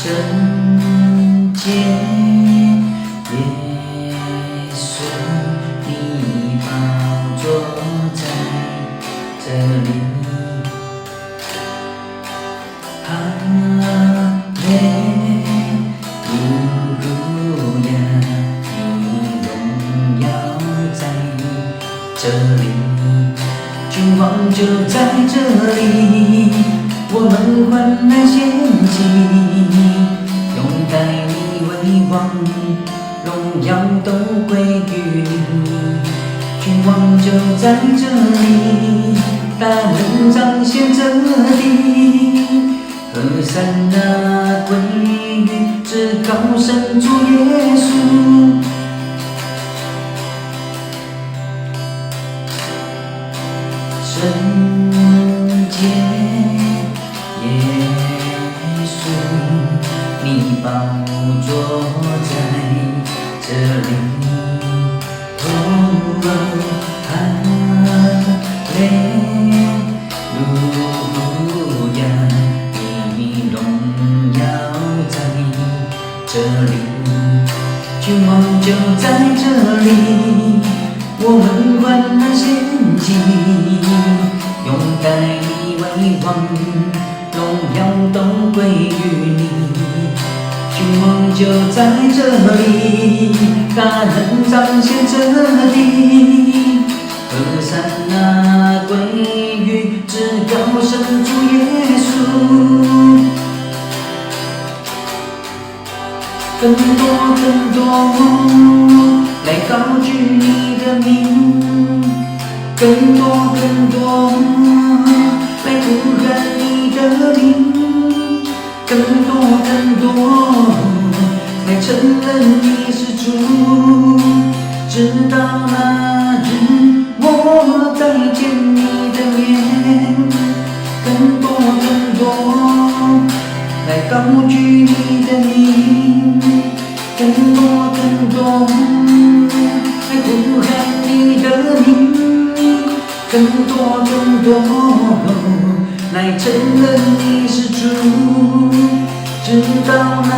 圣洁耶稣，你宝座在这里，哈利路亚，你荣耀在这里，君王就在这里，我们患难献祭，拥戴你为王，荣耀都归于你。君王就在这里，大能彰显这里，和散那归于至高神主耶稣。圣洁耶稣，你宝座在这里，哈利路亚，你荣耀在这里，君王就在这里，我们患难献祭，拥戴你为王，荣耀都归于你。君王就在这里，大能彰显这里，和散那归于至高神主耶稣。更多来高举你的名，更多来呼喊你的名，更多来承认你是主，直到那日我再见你的面。更多来高举你的名，更多来呼喊你的名，更多来承认你是主，直到那